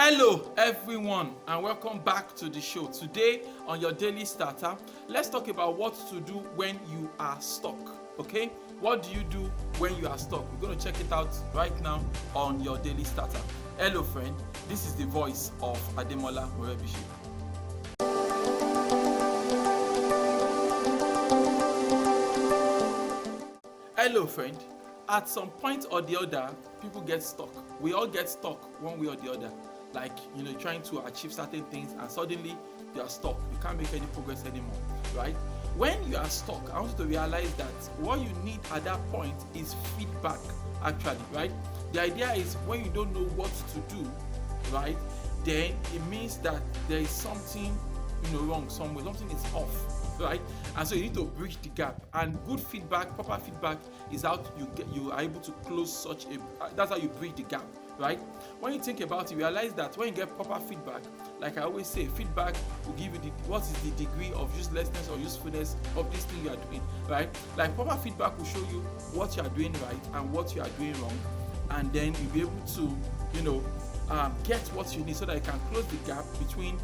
Hello everyone and welcome back to the show. Today on your daily starter, let's talk about what to do when you are stuck. Okay? What do you do when you are stuck? We're going to check it out right now on your daily starter. Hello friend, this is the voice of Ademola Morebise. Hello friend, at some point or the other, people get stuck. We all get stuck one way or the other. Like, trying to achieve certain things and suddenly you are stuck. You can't make any progress anymore, right? When you are stuck, I want you to realize that what you need at that point is feedback, actually, right? The idea is when you don't know what to do, right, then it means that there is something, wrong somewhere, something is off, right? And so you need to bridge the gap. And good feedback, proper feedback is how you are able to close such a. That's how you bridge the gap, right? When you think about it, realize that when you get proper feedback, like I always say, feedback will give you what is the degree of uselessness or usefulness of this thing you are doing, right? Like proper feedback will show you what you are doing right and what you are doing wrong, and then you'll be able to, get what you need so that you can close the gap between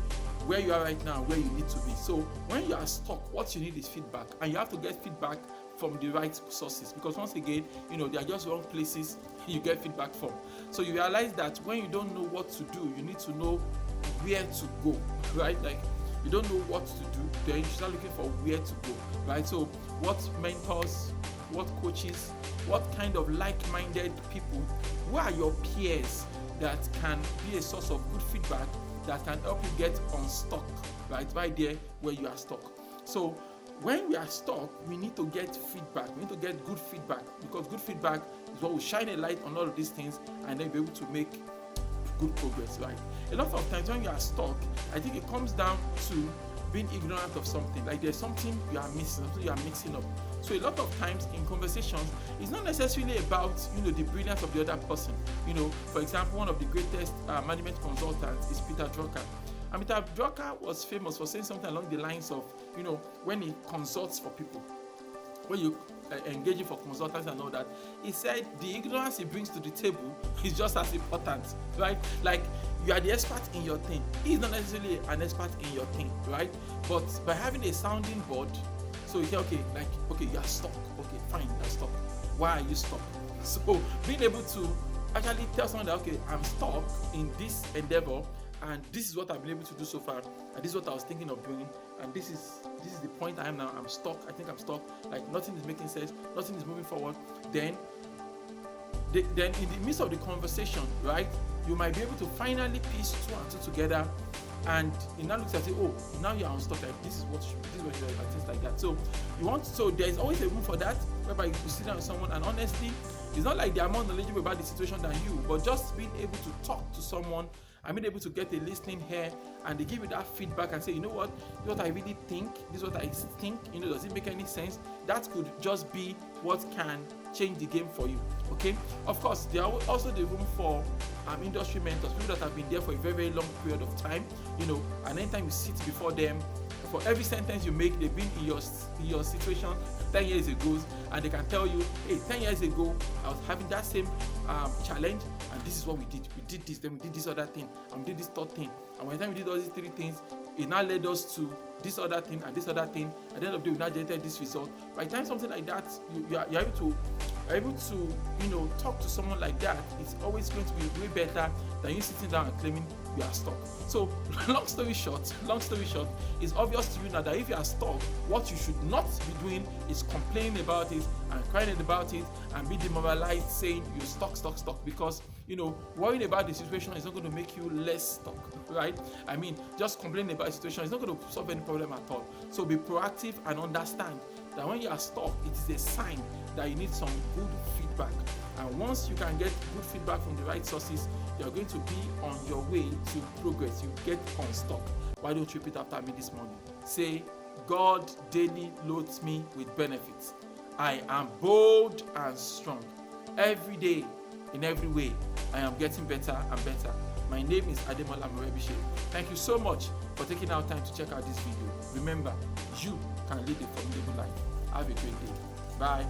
where you are right now and where you need to be. So when you are stuck, what you need is feedback, and you have to get feedback from the right sources, because once again, they are just wrong places you get feedback from. So you realize that when you don't know what to do, you need to know where to go, right? Like you don't know what to do, then you start looking for where to go, right? So what mentors, what coaches, what kind of like-minded people, who are your peers that can be a source of good feedback that can help you get unstuck, right there where you are stuck. So when we are stuck, we need to get feedback. We need to get good feedback, because good feedback is what will shine a light on all of these things and then be able to make good progress, right? A lot of times when you are stuck, I think it comes down to being ignorant of something. Like there's something you are missing, something you are mixing up. So a lot of times in conversations, it's not necessarily about the brilliance of the other person. For example, one of the greatest management consultants is Peter Drucker. And Peter Drucker was famous for saying something along the lines of, when he consults for people, when you engage him for consultants and all that, he said the ignorance he brings to the table is just as important, right? Like you are the expert in your thing. He's not necessarily an expert in your thing, right? But by having a sounding board, so you say, okay, you are stuck. Okay, fine, you are stuck. Why are you stuck? So being able to actually tell someone that, okay, I'm stuck in this endeavor, and this is what I've been able to do so far, and this is what I was thinking of doing, and this is the point I am now. I'm stuck. I think I'm stuck. Like nothing is making sense. Nothing is moving forward. Then in the midst of the conversation, right, you might be able to finally piece two and two together, and you now look at it. Oh, now you're unstuck. Like this is what you're like, things like that. So there is always a room for that, whereby you sit down with someone, and honestly, it's not like they are more knowledgeable about the situation than you, but just being able to talk to someone and being able to get a listening ear, and they give you that feedback and say, you know what I really think, this is what I think, does it make any sense? That could just be what can change the game for you, okay? Of course, there are also the room for industry mentors, people that have been there for a very, very long period of time, and anytime you sit before them, for every sentence you make, they've been in your situation 10 years ago, and they can tell you, hey, 10 years ago, I was having that same challenge, and this is what we did. We did this, then we did this other thing, and we did this third thing. And by the time we did all these three things, it now led us to this other thing and this other thing. At the end of the day, we now generated this result. By the time something like that, you're able to talk to someone like that, it's always going to be way better than you sitting down and claiming you are stuck. So long story short, it's obvious to you now that if you are stuck, what you should not be doing is complaining about it and crying about it and be demoralized saying you're stuck, because worrying about the situation is not going to make you less stuck, right? I mean, just complaining about the situation is not going to solve any problem at all. So be proactive and understand that when you are stuck, it is a sign that you need some good feedback. And once you can get good feedback from the right sources, you're going to be on your way to progress. You get unstuck. Why don't you repeat after me this morning? Say, God daily loads me with benefits. I am bold and strong. Every day, in every way, I am getting better and better. My name is Ademola Morebise. Thank you so much for taking our time to check out this video. Remember, you can live a formidable life. Have a great day. Bye.